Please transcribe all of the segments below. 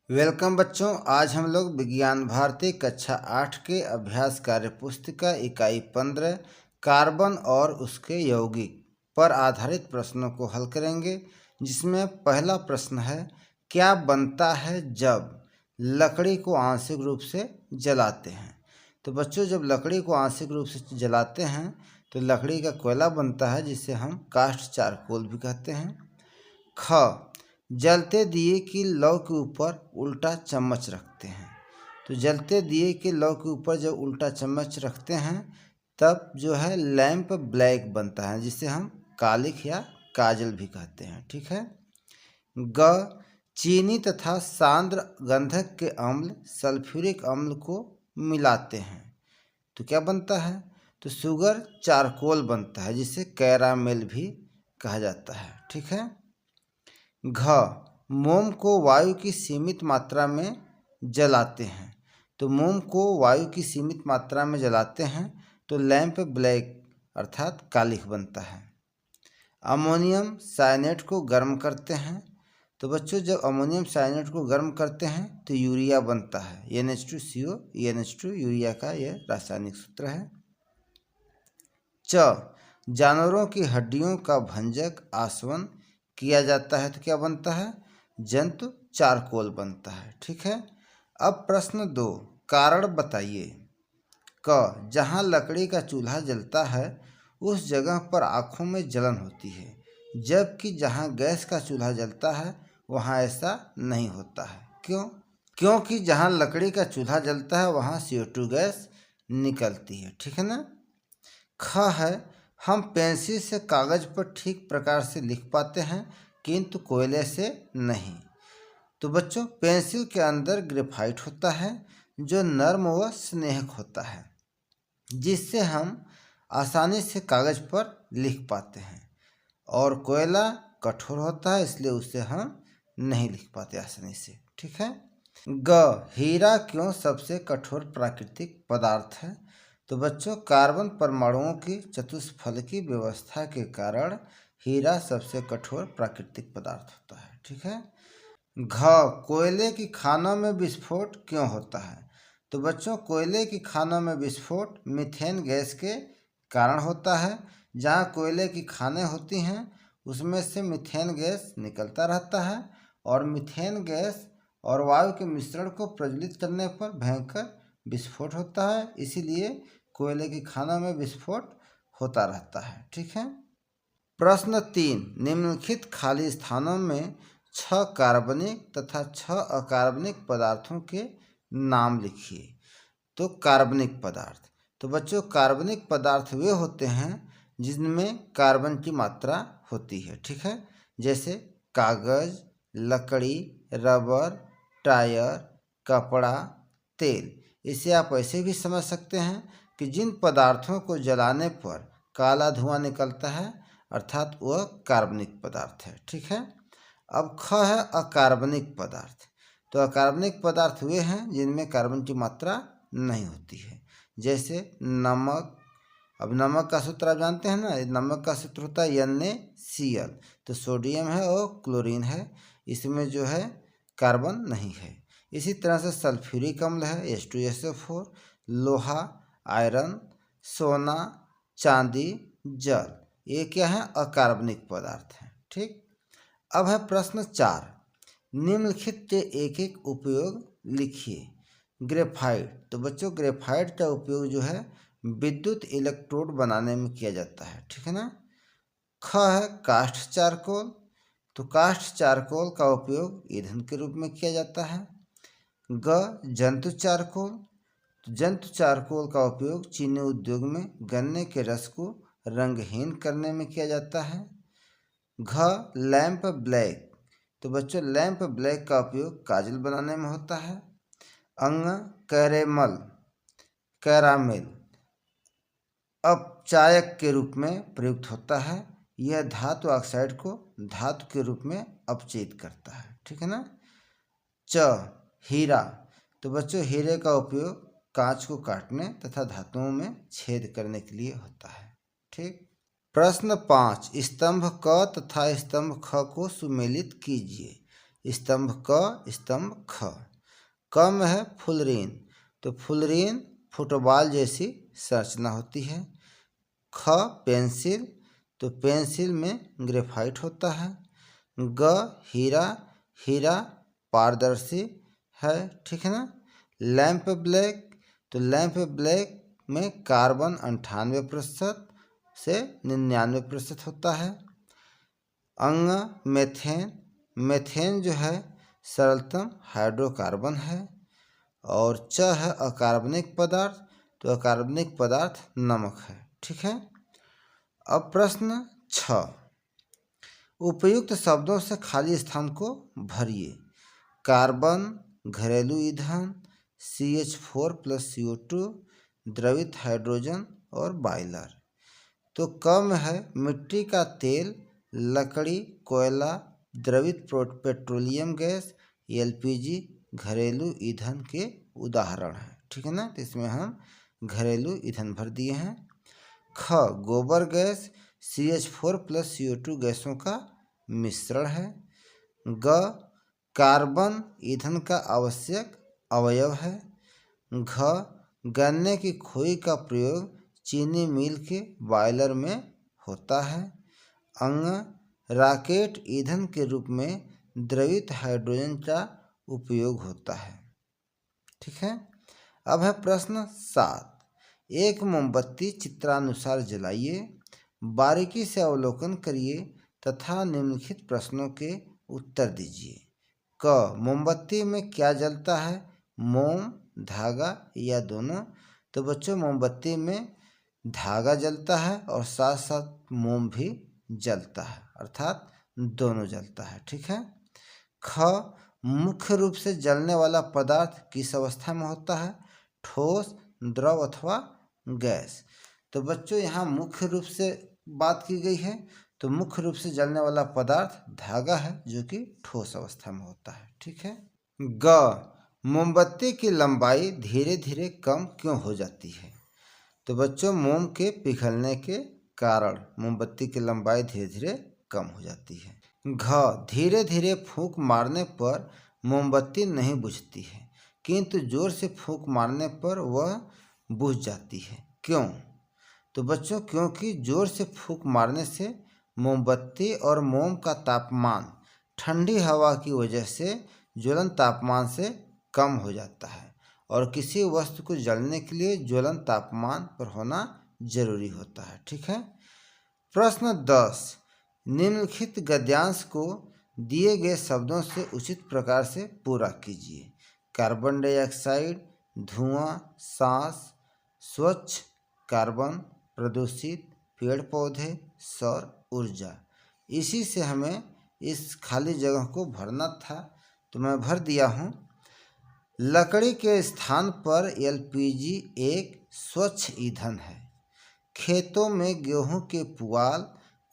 Welcome बच्चों। आज हम लोग विज्ञान भारती कक्षा 8 के अभ्यास कार्य पुस्तिका इकाई 15 कार्बन और उसके यौगिक पर आधारित प्रश्नों को हल करेंगे, जिसमें पहला प्रश्न है, क्या बनता है जब लकड़ी को आंशिक रूप से जलाते हैं। तो बच्चों, जब लकड़ी को आंशिक रूप से जलाते हैं तो लकड़ी का कोयला बनता है, जिसे हम कास्ट चारकोल भी कहते हैं। ख जलते दिए की लौ के ऊपर उल्टा चम्मच रखते हैं। तो जलते दिए के लौ के ऊपर जब उल्टा चम्मच रखते हैं तब जो है लैंप ब्लैक बनता है, जिसे हम कालिख या काजल भी कहते हैं। ठीक है। ग चीनी तथा सांद्र गंधक के अम्ल सल्फ्यूरिक अम्ल को मिलाते हैं तो क्या बनता है। तो शुगर चारकोल बनता है, जिसे कैरामेल भी कहा जाता है। ठीक है। घ मोम को वायु की सीमित मात्रा में जलाते हैं। तो मोम को वायु की सीमित मात्रा में जलाते हैं तो लैंप ब्लैक अर्थात कालिख बनता है। अमोनियम साइनेट को गर्म करते हैं। तो बच्चों, जब अमोनियम साइनेट को गर्म करते हैं तो यूरिया बनता है। NH2CO NH2 यूरिया का यह रासायनिक सूत्र है। च जानवरों की हड्डियों का भंजक आसवन किया जाता है तो क्या बनता है, जंतु चारकोल बनता है। ठीक है। अब प्रश्न 2, कारण बताइए। क जहाँ लकड़ी का चूल्हा जलता है उस जगह पर आँखों में जलन होती है, जबकि जहाँ गैस का चूल्हा जलता है वहाँ ऐसा नहीं होता है। क्यों? क्योंकि जहाँ लकड़ी का चूल्हा जलता है वहाँ CO2 गैस निकलती है। ठीक है ना। ख है, हम पेंसिल से कागज पर ठीक प्रकार से लिख पाते हैं किंतु कोयले से नहीं। तो बच्चों, पेंसिल के अंदर ग्रेफाइट होता है जो नर्म व स्नेहक होता है, जिससे हम आसानी से कागज पर लिख पाते हैं, और कोयला कठोर होता है, इसलिए उससे हम नहीं लिख पाते आसानी से। ठीक है। ग हीरा क्यों सबसे कठोर प्राकृतिक पदार्थ है। तो बच्चों, कार्बन परमाणुओं की चतुष्फलकी व्यवस्था के कारण हीरा सबसे कठोर प्राकृतिक पदार्थ होता है। ठीक है। घ कोयले की खानों में विस्फोट क्यों होता है। तो बच्चों, कोयले की खानों में विस्फोट मीथेन गैस के कारण होता है। जहाँ कोयले की खानें होती हैं उसमें से मीथेन गैस निकलता रहता है, और मीथेन गैस और वायु के मिश्रण को प्रज्वलित करने पर भयंकर विस्फोट होता है, इसीलिए कोयले की खानों में विस्फोट होता रहता है। ठीक है। प्रश्न 3, निम्नलिखित खाली स्थानों में 6 कार्बनिक तथा 6 अकार्बनिक पदार्थों के नाम लिखिए। तो कार्बनिक पदार्थ, तो बच्चों, कार्बनिक पदार्थ वे होते हैं जिनमें कार्बन की मात्रा होती है। ठीक है। जैसे कागज, लकड़ी, रबर, टायर, कपड़ा, तेल। इसे आप ऐसे भी समझ सकते हैं कि जिन पदार्थों को जलाने पर काला धुआं निकलता है अर्थात वह कार्बनिक पदार्थ है। ठीक है। अब ख है अकार्बनिक पदार्थ। तो अकार्बनिक पदार्थ वे हैं जिनमें कार्बन की मात्रा नहीं होती है, जैसे नमक। अब नमक का सूत्र आप जानते हैं ना, नमक का सूत्र होता है NaCl। तो सोडियम है और क्लोरीन है, इसमें जो है कार्बन नहीं है। इसी तरह से सल्फ्यूरिक अम्ल है H2SO4, लोहा, आयरन, सोना, चांदी, जल, ये क्या है, अकार्बनिक पदार्थ हैं। ठीक। अब है प्रश्न 4, निम्नलिखित के एक एक उपयोग लिखिए। ग्रेफाइट, तो बच्चों, ग्रेफाइट का उपयोग जो है विद्युत इलेक्ट्रोड बनाने में किया जाता है। ठीक है ना। ख है कास्ट चारकोल। तो कास्ट चारकोल का उपयोग ईंधन के रूप में किया जाता है। ग जंतु चारकोल। तो जंतु चारकोल का उपयोग चीनी उद्योग में गन्ने के रस को रंगहीन करने में किया जाता है। घ लैंप ब्लैक। तो बच्चों, लैंप ब्लैक का उपयोग काजल बनाने में होता है। अंग कैरामेल अपचायक के रूप में प्रयुक्त होता है। यह धातु ऑक्साइड को धातु के रूप में अपचयित करता है। ठीक है ना। च हीरा। तो बच्चों, हीरे का उपयोग कांच को काटने तथा धातुओं में छेद करने के लिए होता है। ठीक। प्रश्न 5, स्तंभ क तथा स्तंभ ख को सुमेलित कीजिए। स्तंभ क, स्तंभ ख। क में है फुलरीन, तो फुलरीन फुटबॉल जैसी संरचना होती है। ख पेंसिल, तो पेंसिल में ग्रेफाइट होता है। ग हीरा, हीरा पारदर्शी है, ठीक है ना। लैंप ब्लैक, तो लैंप ब्लैक में कार्बन 98% से 99% होता है। अंग मेथेन, मेथेन जो है सरलतम हाइड्रोकार्बन है। और च है अकार्बनिक पदार्थ, तो अकार्बनिक पदार्थ नमक है, ठीक है। अब प्रश्न 6, उपयुक्त शब्दों से खाली स्थान को भरिए। कार्बन, घरेलू ईंधन, CH4+CO2, द्रवित हाइड्रोजन और बॉयलर। तो क में है मिट्टी का तेल, लकड़ी, कोयला, द्रवित पेट्रोलियम गैस, LPG घरेलू ईंधन के उदाहरण हैं, ठीक है ना। तो इसमें हम घरेलू ईंधन भर दिए हैं। ख गोबर गैस, CH4+CO2 गैसों का मिश्रण है। ग कार्बन ईंधन का आवश्यक अवयव है। घ गन्ने की खोई का प्रयोग चीनी मिल के बॉयलर में होता है। अंग रॉकेट ईंधन के रूप में द्रवित हाइड्रोजन का उपयोग होता है, ठीक है। अब है प्रश्न 7, एक मोमबत्ती चित्रानुसार जलाइए, बारीकी से अवलोकन करिए तथा निम्नलिखित प्रश्नों के उत्तर दीजिए। क मोमबत्ती में क्या जलता है, मोम, धागा या दोनों। तो बच्चों मोमबत्ती में धागा जलता है और साथ साथ मोम भी जलता है, अर्थात दोनों जलता है, ठीक है। ख मुख्य रूप से जलने वाला पदार्थ किस अवस्था में होता है, ठोस, द्रव अथवा गैस। तो बच्चों यहाँ मुख्य रूप से बात की गई है, तो मुख्य रूप से जलने वाला पदार्थ धागा है जो कि ठोस अवस्था में होता है, ठीक है। ग मोमबत्ती की लंबाई धीरे धीरे कम क्यों हो जाती है। तो बच्चों मोम के पिघलने के कारण मोमबत्ती की लंबाई धीरे धीरे कम हो जाती है। घ धीरे धीरे फूंक मारने पर मोमबत्ती नहीं बुझती है, किंतु जोर से फूंक मारने पर वह बुझ जाती है, क्यों। तो बच्चों क्योंकि जोर से फूंक मारने से मोमबत्ती और मोम का तापमान ठंडी हवा की वजह से ज्वलन तापमान से कम हो जाता है और किसी वस्तु को जलने के लिए ज्वलन तापमान पर होना जरूरी होता है, ठीक है। प्रश्न 10, निम्नलिखित गद्यांश को दिए गए शब्दों से उचित प्रकार से पूरा कीजिए। कार्बन डाइऑक्साइड, धुआं, सांस, स्वच्छ, कार्बन, प्रदूषित, पेड़ पौधे, सौर ऊर्जा। इसी से हमें इस खाली जगह को भरना था, तो मैं भर दिया हूँ। लकड़ी के स्थान पर LPG एक स्वच्छ ईंधन है। खेतों में गेहूं के पुआल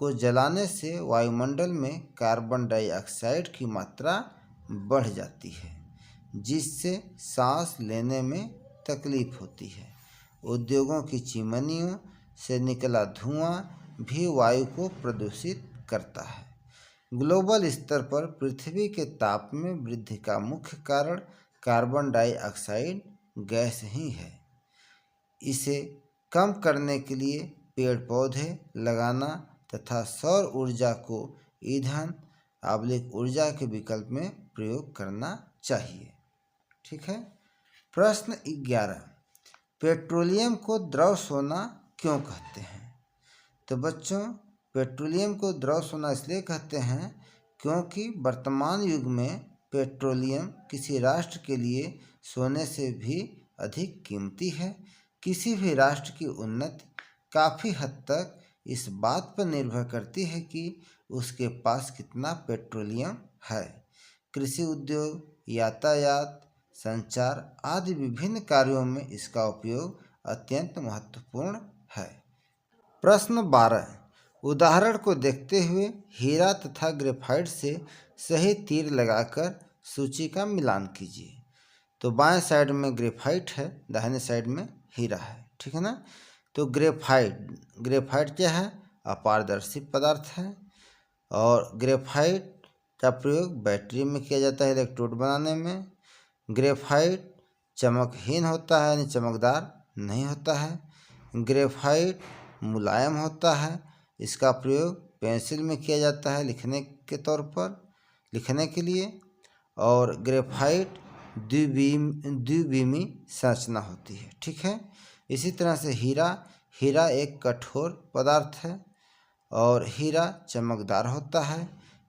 को जलाने से वायुमंडल में कार्बन डाइऑक्साइड की मात्रा बढ़ जाती है, जिससे सांस लेने में तकलीफ होती है। उद्योगों की चिमनियों से निकला धुआं भी वायु को प्रदूषित करता है। ग्लोबल स्तर पर पृथ्वी के ताप में वृद्धि का मुख्य कारण कार्बन डाइऑक्साइड गैस ही है। इसे कम करने के लिए पेड़ पौधे लगाना तथा सौर ऊर्जा को ईंधन आवलिक ऊर्जा के विकल्प में प्रयोग करना चाहिए, ठीक है। प्रश्न 11, पेट्रोलियम को द्रव सोना क्यों कहते हैं। तो बच्चों पेट्रोलियम को द्रव सोना इसलिए कहते हैं क्योंकि वर्तमान युग में पेट्रोलियम किसी राष्ट्र के लिए सोने से भी अधिक कीमती है। किसी भी राष्ट्र की उन्नति काफ़ी हद तक इस बात पर निर्भर करती है कि उसके पास कितना पेट्रोलियम है। कृषि उद्योग, यातायात, संचार आदि विभिन्न कार्यों में इसका उपयोग अत्यंत महत्वपूर्ण है। प्रश्न 12, उदाहरण को देखते हुए हीरा तथा ग्रेफाइट से सही तीर लगाकर सूची का मिलान कीजिए। तो बाएं साइड में ग्रेफाइट है, दाहिने साइड में हीरा है, ठीक है ना। तो ग्रेफाइट क्या है, अपारदर्शी पदार्थ है। और ग्रेफाइट का प्रयोग बैटरी में किया जाता है इलेक्ट्रोड बनाने में। ग्रेफाइट चमकहीन होता है यानी चमकदार नहीं होता है। ग्रेफाइट मुलायम होता है, इसका प्रयोग पेंसिल में किया जाता है लिखने के तौर पर, लिखने के लिए। और ग्रेफाइट द्विबीमी संरचना होती है, ठीक है। इसी तरह से हीरा एक कठोर पदार्थ है और हीरा चमकदार होता है।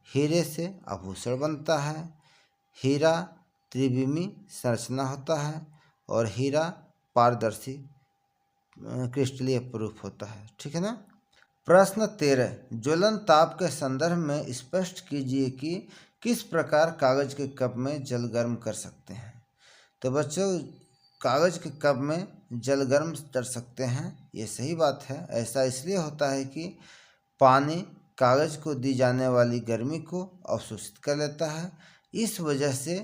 हीरे से आभूषण बनता है। हीरा त्रिविमी संरचना होता है और हीरा पारदर्शी क्रिस्टलीय प्रूफ होता है, ठीक है ना। प्रश्न 13, ज्वलन ताप के संदर्भ में स्पष्ट कीजिए कि किस प्रकार कागज के कप में जल गर्म कर सकते हैं। तो बच्चों, कागज के कप में जल गर्म कर सकते हैं, ये सही बात है। ऐसा इसलिए होता है कि पानी कागज को दी जाने वाली गर्मी को अवशोषित कर लेता है। इस वजह से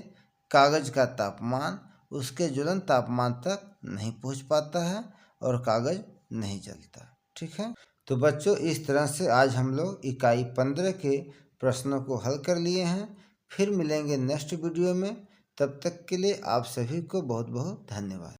कागज का तापमान उसके ज्वलन तापमान तक नहीं पहुंच पाता है और कागज नहीं जलता, ठीक है। तो बच्चों, इस तरह से आज हम लोग इकाई 15 के प्रश्नों को हल कर लिए हैं। फिर मिलेंगे नेक्स्ट वीडियो में। तब तक के लिए आप सभी को बहुत बहुत धन्यवाद।